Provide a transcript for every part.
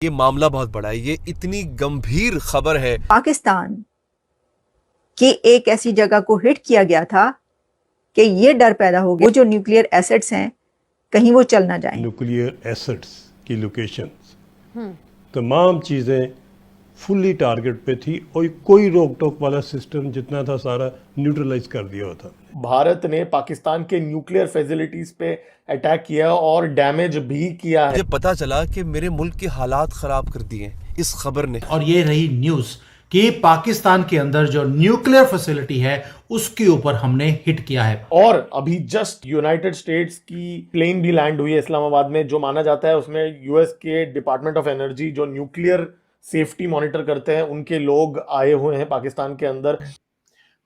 ये मामला बहुत बड़ा है, ये इतनी गंभीर खबर है। पाकिस्तान की एक ऐसी जगह को हिट किया गया था कि ये डर पैदा हो गया वो जो न्यूक्लियर एसेट्स हैं कहीं वो चल ना जाएं। न्यूक्लियर एसेट्स की लोकेशंस तमाम चीज़ें फुल्ली टारगेट पे थी और कोई रोक टोक वाला सिस्टम जितना था सारा न्यूट्रलाइज कर दिया होता। भारत ने पाकिस्तान के न्यूक्लियर फैसिलिटीज पे अटैक किया और डैमेज भी किया है। मुझे पता चला कि मेरे मुल्क के हालात खराब कर दिए इस खबर ने। और ये रही न्यूज कि पाकिस्तान के अंदर जो न्यूक्लियर फैसिलिटी है उसके ऊपर हमने हिट किया है। और अभी जस्ट यूनाइटेड स्टेट्स की प्लेन भी लैंड हुई है इस्लामाबाद में, जो माना जाता है उसमें यूएस के डिपार्टमेंट ऑफ एनर्जी जो न्यूक्लियर सेफ्टी मॉनिटर करते हैं उनके लोग आए हुए हैं पाकिस्तान के अंदर।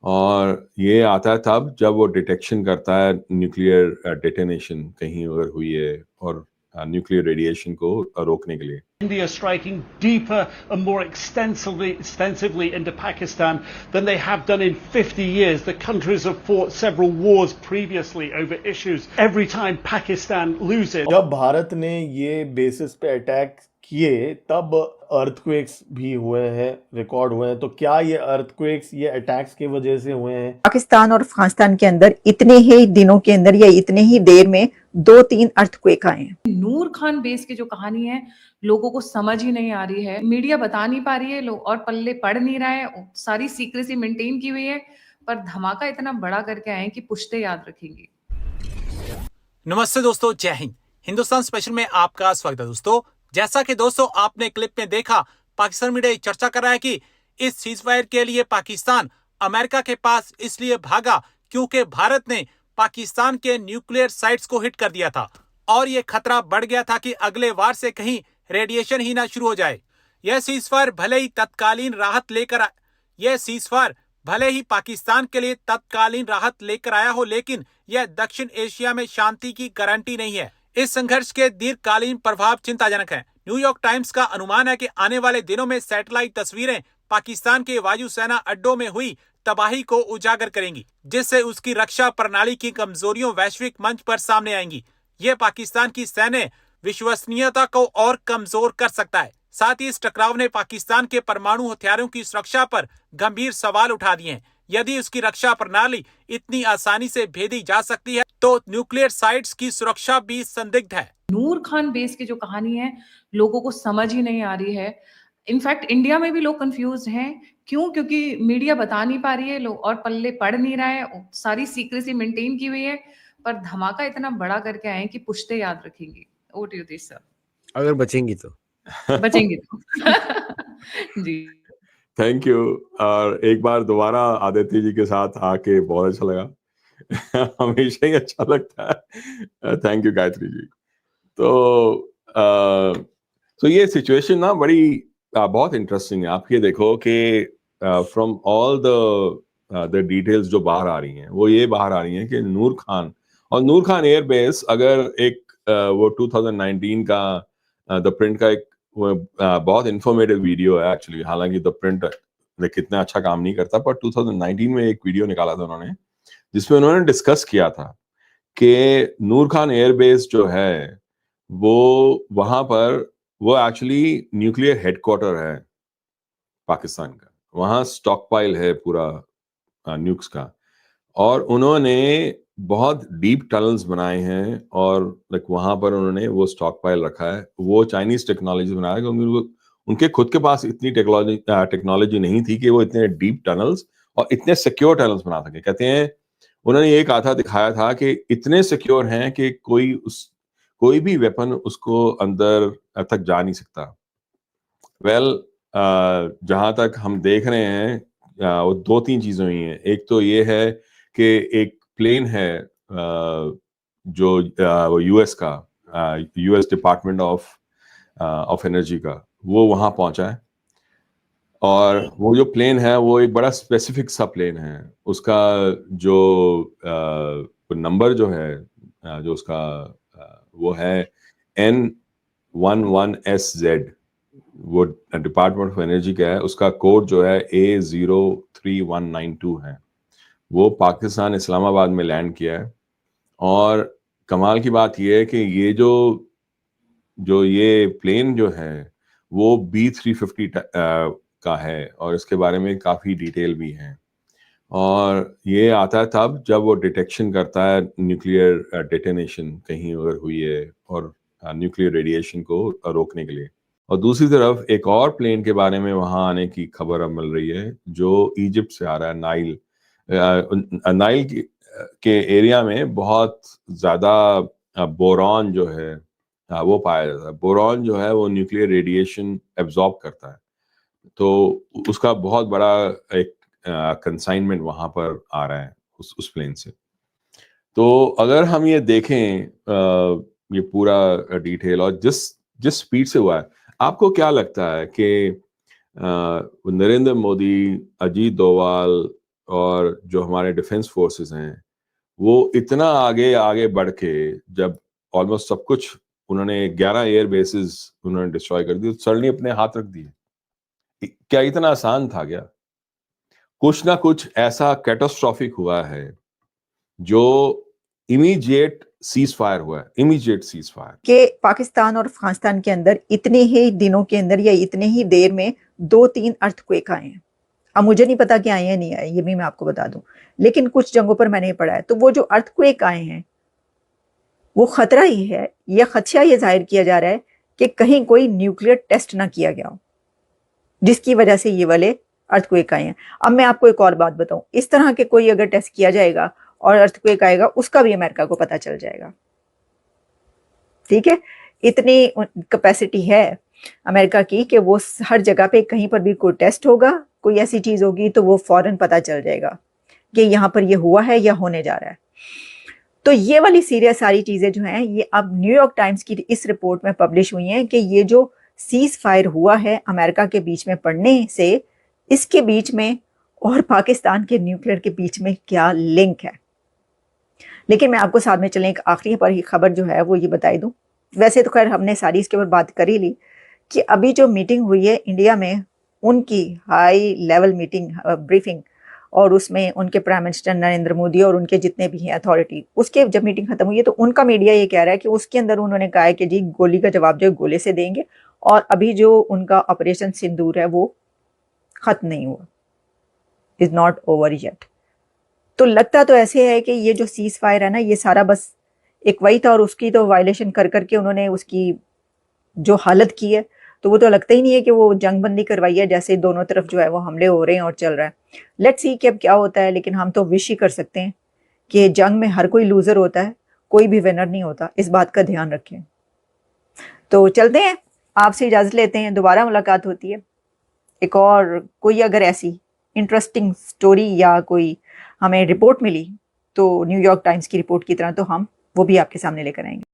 और ये आता है तब जब वो डिटेक्शन करता है न्यूक्लियर डेटोनेशन कहीं अगर हुई है और न्यूक्लियर रेडिएशन को रोकने के लिए। India striking deeper and more extensively into Pakistan than they have done in 50 years. The countries have fought several wars previously over issues. Every time Pakistan loses. जब भारत ने ये बेसिस पे अटैक किए तब अर्थक्वेक्स भी हुए हैं, रिकॉर्ड हुए हैं। तो क्या ये अर्थक्वेक्स ये अटैक्स की वजह से हुए हैं? पाकिस्तान और अफगानिस्तान के अंदर इतने ही दिनों के अंदर या इतने ही देर में 2-3 अर्थक्वेक आए हैं। नूर खान बेस की जो कहानी है लोगों को समझ ही नहीं आ रही है, मीडिया बता नहीं पा रही है, लोग और पल्ले पड़ नहीं रहा है, सारी सीक्रेसी मेंटेन की हुई है, पर धमाका इतना बड़ा करके आए कि पुश्ते याद रखेंगी। नमस्ते दोस्तों, जय हिंद। हिंदुस्तान स्पेशल में आपका स्वागत है दोस्तों। जैसा कि दोस्तों आपने क्लिप में देखा, पाकिस्तान मीडिया चर्चा कर रहा है कि इस सीजफायर के लिए पाकिस्तान अमेरिका के पास इसलिए भागा क्योंकि भारत ने पाकिस्तान के न्यूक्लियर साइट्स को हिट कर दिया था और यह खतरा बढ़ गया था कि अगले वार से कहीं रेडिएशन ही ना शुरू हो जाए। यह सीजफायर भले ही पाकिस्तान के लिए तत्कालीन राहत लेकर आया हो, लेकिन यह दक्षिण एशिया में शांति की गारंटी नहीं है। इस संघर्ष के दीर्घकालीन प्रभाव चिंताजनक हैं। न्यूयॉर्क टाइम्स का अनुमान है कि आने वाले दिनों में सैटेलाइट तस्वीरें पाकिस्तान के वायुसेना अड्डों में हुई तबाही को उजागर करेंगी, जिससे उसकी रक्षा प्रणाली की कमजोरियों वैश्विक मंच पर सामने आएंगी। ये पाकिस्तान की सैन्य विश्वसनीयता को और कमजोर कर सकता है। साथ ही इस टकराव ने पाकिस्तान के परमाणु हथियारों की सुरक्षा पर गंभीर सवाल उठा दिए हैं। यदि उसकी रक्षा प्रणाली इतनी आसानी से भेदी जा सकती है तो न्यूक्लियर साइट्स की सुरक्षा भी संदिग्ध है। नूर खान बेस की जो कहानी है लोगों को समझ ही नहीं आ रही है। इनफैक्ट इंडिया में भी लोग कंफ्यूज हैं। क्यों? क्योंकि मीडिया बता नहीं पा रही है, लोग और पल्ले पड़ नहीं रहा है, सारी सीक्रेसी मेंटेन की हुई है, पर धमाका इतना बड़ा करके आए कि पुश्ते याद रखेंगी। Over to you this sir. अगर बचेंगी तो बचेंगे तो जी थैंक यू। और एक बार दोबारा आदित्य जी के साथ आके बहुत अच्छा लगा। हमेशा ही अच्छा लगता है। Thank you Gayatri ji. तो ये सिचुएशन ना बड़ी बहुत इंटरेस्टिंग है। आप ये देखो कि फ्रॉम ऑल द डिटेल्स जो बाहर आ रही हैं वो ये बाहर आ रही हैं कि नूर खान एयरबेस अगर एक वो 2019 का द प्रिंट का एक बहुत इंफॉर्मेटिव वीडियो है एक्चुअली। हालांकि द प्रिंट कितना अच्छा काम नहीं करता, पर 2019 में एक वीडियो निकाला था उन्होंने जिसमें उन्होंने डिस्कस किया था कि नूर खान एयरबेस जो है वो वहां पर वो एक्चुअली न्यूक्लियर हेडक्वार्टर है पाकिस्तान का। वहां स्टॉक पाइल है पूरा न्यूक्स का, और उन्होंने बहुत डीप टनल्स बनाए हैं और वहां पर उन्होंने वो स्टॉक पाइल रखा है। वो चाइनीज टेक्नोलॉजी बनाया क्योंकि उनके खुद के पास इतनी टेक्नोलॉजी नहीं थी कि वो इतने डीप टनल्स और इतने सिक्योर टनल्स बना सके। कहते हैं उन्होंने ये कहा था, दिखाया था कि इतने सिक्योर हैं कि कोई भी वेपन उसको अंदर तक जा नहीं सकता। जहां तक हम देख रहे हैं वो 2-3 चीजें हुई हैं। एक तो ये है कि एक प्लेन है जो वो यूएस डिपार्टमेंट ऑफ एनर्जी का, वो वहां पहुंचा है। और वो जो प्लेन है वो एक बड़ा स्पेसिफिक सा प्लेन है। उसका जो नंबर जो है जो उसका वो है N11SZ, वो डिपार्टमेंट ऑफ एनर्जी का है। उसका कोड जो है A03192 है। वो पाकिस्तान इस्लामाबाद में लैंड किया है। और कमाल की बात यह है कि ये जो ये प्लेन जो है वो B350 का है और इसके बारे में काफ़ी डिटेल भी है। और ये आता है तब जब वो डिटेक्शन करता है न्यूक्लियर डेटोनेशन कहीं अगर हुई है और न्यूक्लियर रेडिएशन को रोकने के लिए। और दूसरी तरफ एक और प्लेन के बारे में वहाँ आने की खबर अब मिल रही है जो इजिप्ट से आ रहा है। नाइल के एरिया में बहुत ज़्यादा बोरॉन जो है वो पाया जाता है। बोरॉन जो है वो न्यूक्लियर रेडिएशन एब्जॉर्ब करता है, तो उसका बहुत बड़ा एक कंसाइनमेंट वहां पर आ रहा है उस प्लेन से। तो अगर हम ये देखें ये पूरा डिटेल और जिस स्पीड से हुआ है, आपको क्या लगता है कि नरेंद्र मोदी, अजीत डोवाल और जो हमारे डिफेंस फोर्सेस हैं वो इतना आगे बढ़ के जब ऑलमोस्ट सब कुछ उन्होंने 11 एयर बेसिस उन्होंने डिस्ट्रॉय कर दी, सडनली अपने हाथ रख दिए? क्या इतना आसान था क्या? कुछ ना कुछ ऐसा कैटास्ट्रॉफिक हुआ है जो इमीडिएट सीज फायर हुआ है, इमीडिएट सीज फायर। कि पाकिस्तान और अफगानिस्तान के अंदर इतने ही दिनों के अंदर या इतने ही देर में 2-3 अर्थक्वेक आए हैं। अब मुझे नहीं पता कि आए या नहीं आए, ये भी मैं आपको बता दूं, लेकिन कुछ जगहों पर मैंने पढ़ा है। तो वो जो अर्थक्वेक आए हैं वो खतरा ही है, यह खदशा ये जाहिर किया जा रहा है कि कहीं कोई न्यूक्लियर टेस्ट ना किया गया हो जिसकी वजह से ये वाले अर्थक्वेक आए हैं। अब मैं आपको एक और बात बताऊं, इस तरह के कोई अगर टेस्ट किया जाएगा और अर्थक्वेक आएगा उसका भी अमेरिका को पता चल जाएगा। ठीक है, इतनी कैपेसिटी है अमेरिका की कि वो हर जगह पे कहीं पर भी कोई टेस्ट होगा, कोई ऐसी चीज होगी तो वो फौरन पता चल जाएगा कि यहाँ पर ये हुआ है या होने जा रहा है। तो ये वाली सीरियस सारी चीजें जो हैं ये अब न्यूयॉर्क टाइम्स की इस रिपोर्ट में पब्लिश हुई हैं कि ये जो सीज फायर हुआ है अमेरिका के बीच में पड़ने से, इसके बीच में और पाकिस्तान के न्यूक्लियर के बीच में क्या लिंक है। लेकिन मैं आपको साथ में चलें एक आखिरी पर ही खबर जो है वो ये बताई दूं। वैसे तो खैर हमने सारी इसके ऊपर बात कर ही ली कि अभी जो मीटिंग हुई है इंडिया में, उनकी हाई लेवल मीटिंग ब्रीफिंग, और उसमें उनके प्राइम मिनिस्टर नरेंद्र मोदी और उनके जितने भी हैं अथॉरिटी, उसके जब मीटिंग खत्म हुई है तो उनका मीडिया ये कह रहा है कि उसके अंदर उन्होंने कहा है कि जी गोली का जवाब जो गोले से देंगे और अभी जो उनका ऑपरेशन सिंदूर है वो खत्म नहीं हुआ, इज नॉट ओवर येट। तो लगता तो ऐसे है कि ये जो सीज फायर है ना ये सारा बस एक वही था और उसकी तो वायलेशन कर करके उन्होंने उसकी जो हालत की है तो वो तो लगता ही नहीं है कि वो जंग बंदी करवाई है, जैसे दोनों तरफ जो है वो हमले हो रहे हैं और चल रहा है। लेट्स सी कि अब क्या होता है, लेकिन हम तो विश ही कर सकते हैं कि जंग में हर कोई लूजर होता है, कोई भी विनर नहीं होता, इस बात का ध्यान रखें। तो चलते हैं, आपसे इजाजत लेते हैं, दोबारा मुलाकात होती है। एक और कोई अगर ऐसी इंटरेस्टिंग स्टोरी या कोई हमें रिपोर्ट मिली तो न्यूयॉर्क टाइम्स की रिपोर्ट की तरह, तो हम वो भी आपके सामने लेकर आएंगे।